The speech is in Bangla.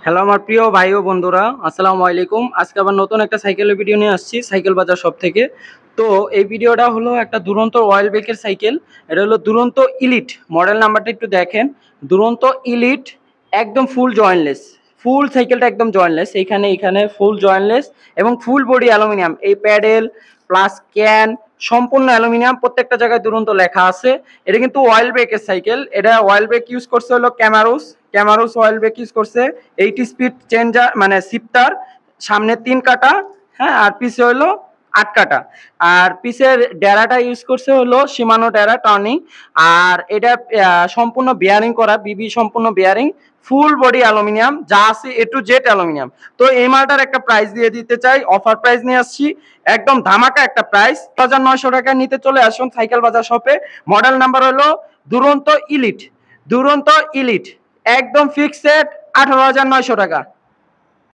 হ্যালো আমার প্রিয় ভাই ও বন্ধুরা, আসসালামু আলাইকুম। আজকে আবার নতুন একটা সাইকেলের ভিডিও নিয়ে আসছি সাইকেল বাজার শপ থেকে। তো এই ভিডিওটা হলো একটা দুরন্ত রয়্যাল বেকের সাইকেল। এটা হলো দুরন্ত ইলিট, মডেল নাম্বারটা একটু দেখেন। দুরন্ত ইলিট, একদম ফুল জয়েন্টলেস। ফুল সাইকেলটা একদম জয়েন্টলেস, এখানে ফুল জয়েন্টলেস এবং ফুল বডি অ্যালুমিনিয়াম। এই প্যাডেল প্লাস ক্যান সম্পূর্ণ অ্যালুমিনিয়াম, প্রত্যেকটা জায়গায় দুরন্ত লেখা আছে। এটা কিন্তু অয়েল ব্রেকের সাইকেল। এটা অয়েল ব্রেক ইউজ করছে হলো ক্যামারুস অয়েল ব্রেক ইউজ করছে। 80 স্পিড চেঞ্জার মানে শিফটার, সামনে 3 কাটা, হ্যাঁ, আর পিছে হলো 8 কাটা। আর পিছের ডেরাটা ইউজ করছে হলো শিমানো ডেরা টার্নিং। আর এটা সম্পূর্ণ বিয়ারিং করা, বিবি সম্পূর্ণ বিয়ারিং, ফুল বডি অ্যালুমিনিয়াম, যা আছে এ টু জেড অ্যালুমিনিয়াম। তো এই মালটার একটা প্রাইস দিয়ে দিতে চাই, অফার প্রাইস নিয়ে আসছি, একদম ধামাকা একটা প্রাইস। 1900 টাকা নিতে চলে আসুন সাইকেল বাজার শপে। মডেল নাম্বার হলো দুরন্ত ইলিট, দুরন্ত ইলিট, একদম ফিক্সড 18,900 টাকা।